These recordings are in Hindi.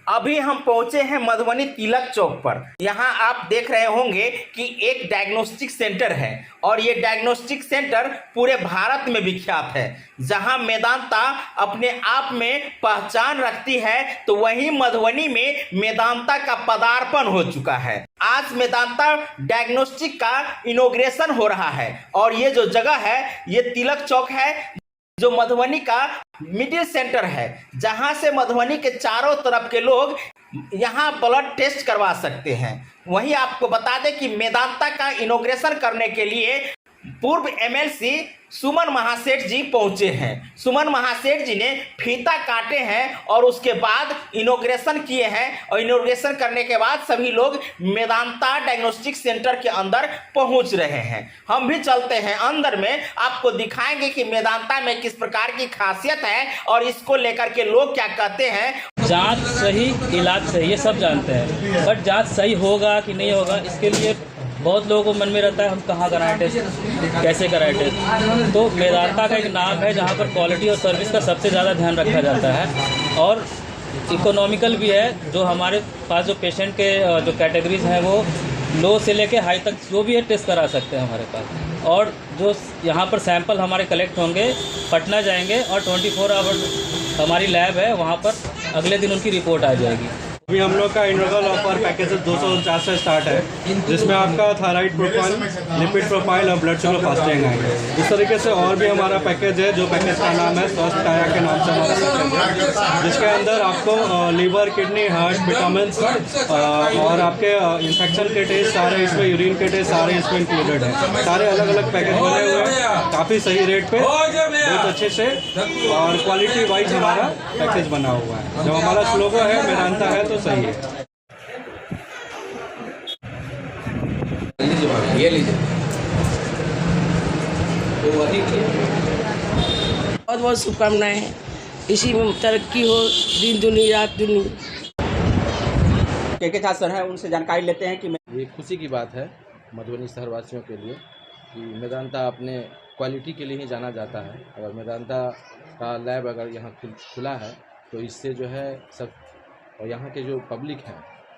अभी हम पहुंचे हैं मधुबनी तिलक चौक पर। यहाँ आप देख रहे होंगे कि एक डायग्नोस्टिक सेंटर है और ये डायग्नोस्टिक सेंटर पूरे भारत में विख्यात है। जहां मेदांता अपने आप में पहचान रखती है तो वहीं मधुबनी में मेदांता का पदार्पण हो चुका है। आज मेदांता डायग्नोस्टिक का इनॉग्रेशन हो रहा है और ये जो जगह है ये तिलक चौक है, जो मधुबनी का मिडिल सेंटर है, जहां से मधुबनी के चारों तरफ के लोग यहां ब्लड टेस्ट करवा सकते हैं। वहीं आपको बता दें कि मेदांता का इनॉग्रेशन करने के लिए पूर्व एमएलसी सुमन महासेठ जी पहुंचे हैं। सुमन महासेठ जी ने फीता काटे हैं और उसके बाद इनॉग्रेशन किए हैं और इनॉग्रेशन करने के बाद सभी लोग मेदांता डायग्नोस्टिक सेंटर के अंदर पहुंच रहे हैं। हम भी चलते हैं अंदर में, आपको दिखाएंगे कि मेदांता में किस प्रकार की खासियत है और इसको लेकर के लोग क्या कहते हैं। जांच सही, इलाज सही, ये सब जानते हैं, बट जांच सही होगा कि नहीं होगा इसके लिए बहुत लोगों को मन में रहता है हम कहाँ कराएं टेस्ट, कैसे कराएं टेस्ट। तो मेदांता का एक नाम है जहाँ पर क्वालिटी और सर्विस का सबसे ज़्यादा ध्यान रखा जाता है और इकोनॉमिकल भी है। जो हमारे पास जो पेशेंट के जो कैटेगरीज हैं वो लो से लेके हाई तक जो भी है टेस्ट करा सकते हैं हमारे पास। और जो यहाँ पर सैंपल हमारे कलेक्ट होंगे पटना जाएंगे और 24 आवर हमारी लैब है, वहाँ पर अगले दिन उनकी रिपोर्ट आ जाएगी। अभी हम लोग का इनॉग्रल ऑफर पैकेज 249 से स्टार्ट है, जिसमें आपका थायराइड प्रोफाइल, लिपिड प्रोफाइल और ब्लड शुगर फास्टिंग आएंगे। इस तरीके से और भी हमारा पैकेज है, जो पैकेज का नाम है स्वस्थ काया के नाम से हमारा पैकेज है, जिसके अंदर आपको लीवर, किडनी, हार्ट, विटामिन और आपके इन्फेक्शन के टेस्ट सारे इसमें, यूरिन के टेस्ट सारे इसमें इंक्लूडेड हैं। सारे अलग अलग पैकेज बने हुए हैं, काफ़ी सही रेट पे, बहुत अच्छे से और क्वालिटी वाइज हमारा पैकेज बना हुआ है। जब हमारा स्लोगन है मेदांता है तो सही है। ये लीजिए, बहुत बहुत शुभकामनाएं, इसी में तरक्की हो, दिन दुनी रात दुनी। के साथ सर है, उनसे जानकारी लेते हैं कि ये खुशी की बात है मधुबनी शहरवासियों के लिए कि मेदांता अपने क्वालिटी के लिए ही जाना जाता है। अगर मेदांता का लैब अगर यहाँ खुला है तो इससे जो है सब और यहाँ के जो पब्लिक हैं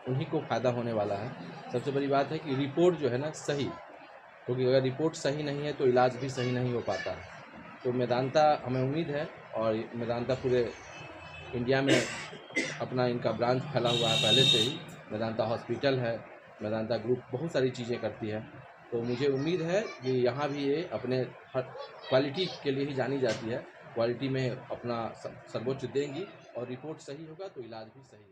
उन्हीं को फ़ायदा होने वाला है। सबसे बड़ी बात है कि रिपोर्ट जो है ना सही, क्योंकि अगर रिपोर्ट सही नहीं है तो इलाज भी सही नहीं हो पाता है। तो मेदांता, हमें उम्मीद है और मेदांता पूरे इंडिया में अपना इनका ब्रांच फैला हुआ है पहले से ही। मेदांता हॉस्पिटल है, मेदांता ग्रुप बहुत सारी चीज़ें करती है। तो मुझे उम्मीद है कि यहाँ भी ये अपने क्वालिटी के लिए ही जानी जाती है। क्वालिटी में अपना सर्वोच्च देंगी और रिपोर्ट सही होगा तो इलाज भी सही होगा।